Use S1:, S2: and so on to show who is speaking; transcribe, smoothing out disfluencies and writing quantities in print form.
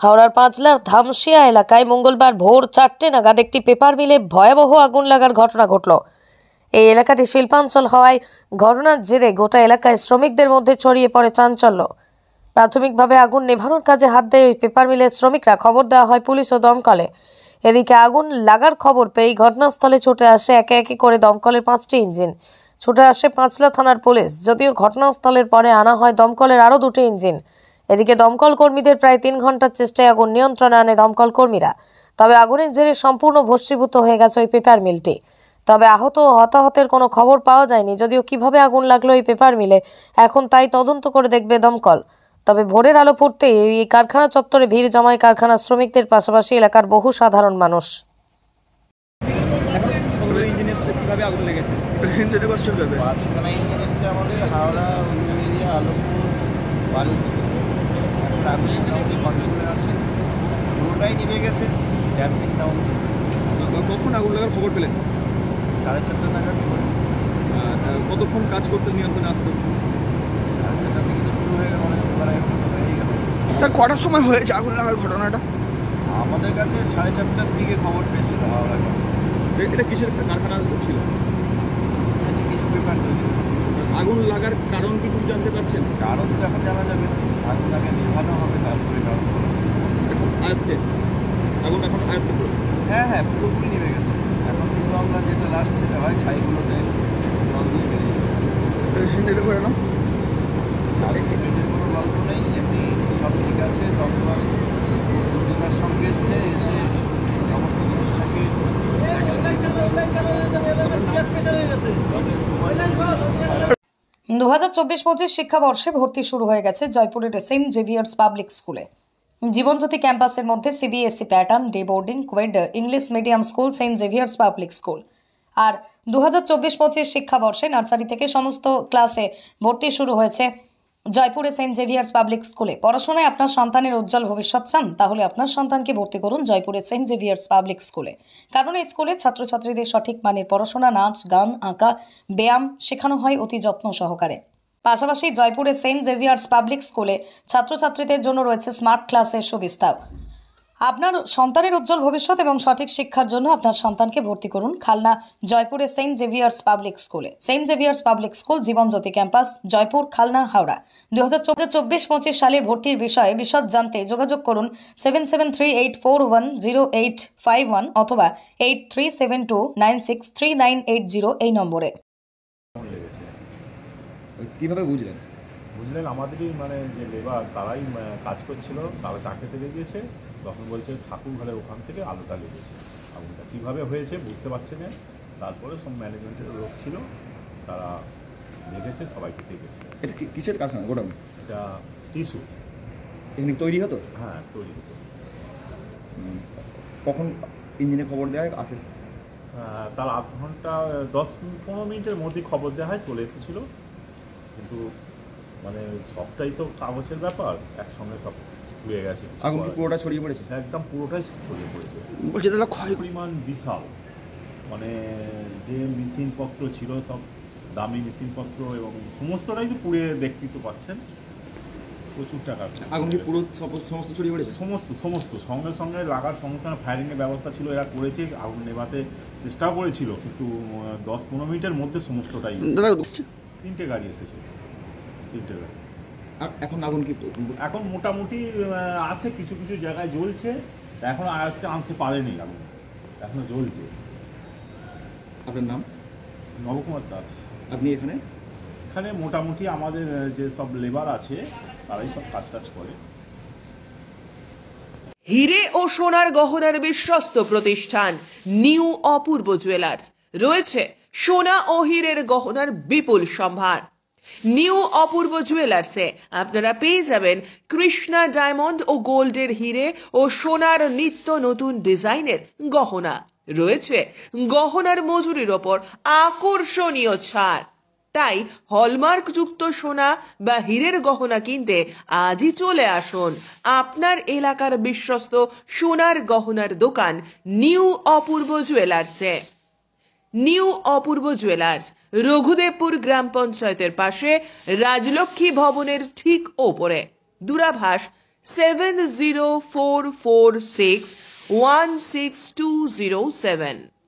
S1: হাওড়ার পাঁচলার ধামশিয়া এলাকায় মঙ্গলবার ভোর 4টে নাগাদ একটি পেপার মিলে ভয়াবহ আগুন লাগার ঘটনা ঘটল। এই এলাকাটি শিল্পাঞ্চল হওয়ায় ঘটনার জেরে গোটা এলাকায় শ্রমিকদের মধ্যে ছড়িয়ে পড়ে চাঞ্চল্য। প্রাথমিকভাবে আগুন নেভানোর কাজে হাত দেয় ওই পেপার মিলের শ্রমিকরা। খবর দেওয়া হয় পুলিশ ও দমকলে। এদিকে আগুন লাগার খবর পেয়ে ঘটনাস্থলে ছুটে আসে একে একে করে দমকলের 5টি ইঞ্জিন। ছুটে আসে পাঁচলা থানার পুলিশ। যদিও ঘটনাস্থলের পরে আনা হয় দমকলের আরও 2টি ইঞ্জিন। এদিকে দমকল কর্মীদের প্রায় 3 ঘন্টার চেষ্টায় আগুন নিয়ন্ত্রণে আনে দমকল কর্মীরা। তবে আগুনের জেরে সম্পূর্ণ ভস্মীভূত হয়ে গেছে ওই পেপার মিলটি। তবে আহত ও হতাহতের কোনো খবর পাওয়া যায়নি। যদিও কিভাবে আগুন লাগলো এই পেপার মিলে এখন তাই তদন্ত করে দেখবে দমকল। তবে ভোরের আলো ফুটতেই এই কারখানা চত্বরে ভিড় জমায় কারখানা শ্রমিকদের পাশাপাশি এলাকার বহু সাধারণ মানুষ।
S2: আমাদের হাওড়া এরিয়া আলমপুর বালুপুর এখন আগুন মোটামুটি কন্ট্রোলে আছে, পুরোটাই নিভে গেছে। Damping down.
S3: কখন আগুন লাগার খবর পেলেন?
S2: 4:30 নাগাদ।
S3: কতক্ষণ কাজ করতে নিয়ন্ত্রণে আসছে?
S2: 4:30 থেকে তো শুরু হয়ে গেল, অনেক হয়ে গেল।
S3: স্যার কটার সময় হয়েছে আগুন লাগার ঘটনাটা?
S2: আমাদের কাছে 4:30টার দিকে খবর পেয়েছিল হাওড়া।
S3: এটা কিসের কারখানা ছিল?
S2: কিছু পেপার তৈরি।
S3: আগুন লাগার কারণ কি তুমি জানতে পারছেন?
S2: কারণ তো এখন জানা যাবে না, আগুন আগে নিভানো হবে তারপরে কারণ।
S3: এখন আয়ত্তে আগুন এখন আয়ত্তে পুরো?
S2: হ্যাঁ, পুরোপুরি নেমে গেছে। এখন শুধু আমরা যেটা লাস্ট যেটা হয় ছাইগুলোতে জল দিয়ে বেরিয়ে
S3: হিন্দিতে করে নাও।
S2: স্পিডের কোনো গল্প নেই, এমনি সব ঠিক আছে। দমকল দ্রুততার সঙ্গে এসে সমস্ত জিনিসটাকে
S1: 2024-25 শিক্ষাবর্ষে ভর্তি শুরু হয়ে গেছে জয়পুরের সেন্ট জেভিয়ার্স পাবলিক স্কুলে। জীবনজ্যোতি ক্যাম্পাসের মধ্যে CBSE pattern, day boarding, coed, English medium school, saint Xavier's public school. আর 2024-25 শিক্ষাবর্ষে নার্সারি থেকে সমস্ত ক্লাসে ভর্তি শুরু হয়েছে জয়পুরে সেন্ট জেভিয়ার্স পাবলিক স্কুলে। পড়াশোনায় আপনার সন্তানের উজ্জ্বল ভবিষ্যৎ চান? তাহলে আপনার সন্তানকে ভর্তি করুন জয়পুরে সেন্ট জেভিয়ার্স পাবলিক স্কুলে। কারণ এই স্কুলে ছাত্রছাত্রীদের সঠিক মানের পড়াশোনা, নাচ, গান, আঁকা, ব্যায়াম শেখানো হয় অতি যত্ন সহকারে। পাশাপাশি জয়পুরে সেন্ট জেভিয়ার্স পাবলিক স্কুলে ছাত্রছাত্রীদের জন্য রয়েছে স্মার্ট ক্লাসের সুবিধা। আপনার সন্তানের উজ্জ্বল ভবিষ্যৎ এবং সঠিক শিক্ষার জন্য আপনার সন্তানকে ভর্তি করুন খালনা জয়পুরে সেন্ট জেভিয়ার্স পাবলিক স্কুলে। Saint Xavier's public school, Jibanjyoti campus, Joypur, Khalna, Howrah. 2024-25 সালের ভর্তির বিষয়ে বিশদ জানতে যোগাযোগ করুন 7738410851 অথবা 8372963980 এই নম্বরে।
S3: কিভাবে বুঝলেন?
S4: আমাদেরই যে লেবার তারাই কাজ করছিল, তারা চাকরিতে লেগেছে, তখন বলছে ঠাকুর ঘরের ওখান থেকে আলোটা লেগেছে। আগুনটা কীভাবে হয়েছে বুঝতে পারছে না। তারপরে সব ম্যানেজমেন্টের লোক ছিল, তারা দেখেছে, সবাইকে ডেকেছে।
S3: এটা কিসের কারখানা গোডাউন?
S4: এটা টিস্যু।
S3: এখানে তৈরি হতো?
S4: হ্যাঁ, তৈরি হতো।
S3: কখন ইঞ্জিনে খবর দেওয়া হয় আসে?
S4: তার আধ ঘন্টা 10-15 মিনিটের মধ্যে খবর দেওয়া হয়, চলে এসেছিলো। কিন্তু সবটাই তো কাগজের ব্যাপার, একসঙ্গে সব ধুয়ে গেছে।
S3: আগুন কি পুরোটা ছড়িয়ে পড়েছে?
S4: একদম পুরোটাই ছড়িয়ে পড়েছে।
S3: বলছে তাহলে ক্ষয়
S4: পরিমাণ বিশাল। যে মেশিনপত্র ছিল সব দামি মেশিনপত্র এবং সমস্তটাই তো পুড়ে দেখতে তো পাচ্ছেন। প্রচুর টাকা।
S3: আগুন কি পুরো সমস্ত ছড়িয়ে পড়েছে?
S4: সমস্ত সঙ্গে সঙ্গে লাগার সঙ্গে সঙ্গে ফায়ারিংয়ের ব্যবস্থা ছিল, এরা করেছে, আগুন নেভাতে চেষ্টাও করেছিল, কিন্তু 10-15 মিনিটের মধ্যে সমস্তটাই। 3টে গাড়ি এসেছিল, 3টে গাড়ি।
S3: এখন আগুন কি
S4: এখন মোটামুটি আছে, কিছু কিছু জায়গায় জ্বলছে, এখন আয়ত্তে আনতে পারেনি আগুন, এখনো জ্বলছে।
S3: আপনার নাম?
S4: নবকুমার দাস।
S3: আপনি এখানে
S4: মোটামুটি আমাদের যে সব লেবার আছে তারাই সব কাজ করে।
S5: হিরে ও সোনার গহনার বিশ্বস্ত প্রতিষ্ঠান নিউ অপূর্ব জুয়েলার্স। রয়েছে সোনা ও হীরের গহনার বিপুল সম্ভার। নিউ অপূর্ব জুয়েলার্সে আপনারা পেয়ে যাবেন কৃষ্ণা ডায়মন্ড ও গোল্ডের হিরে ও সোনার নিত্য নতুন ডিজাইনের গহনা। রয়েছে গহনার মজুরির ওপর আকর্ষণীয় ছাড়। তাই হলমার্ক যুক্ত সোনা বা হীরের গহনা কিনতে আজই চলে আসুন আপনার এলাকার বিশ্বস্ত সোনার গহনার দোকান নিউ অপূর্ব জুয়েলার্সে। নিউ অপূর্ব জুয়েলার্স, রঘুদেবপুর গ্রাম পঞ্চায়েতের পাশে, রাজলক্ষ্মী ভবনের ঠিক ওপরে। দূরাভাষ 7044616207.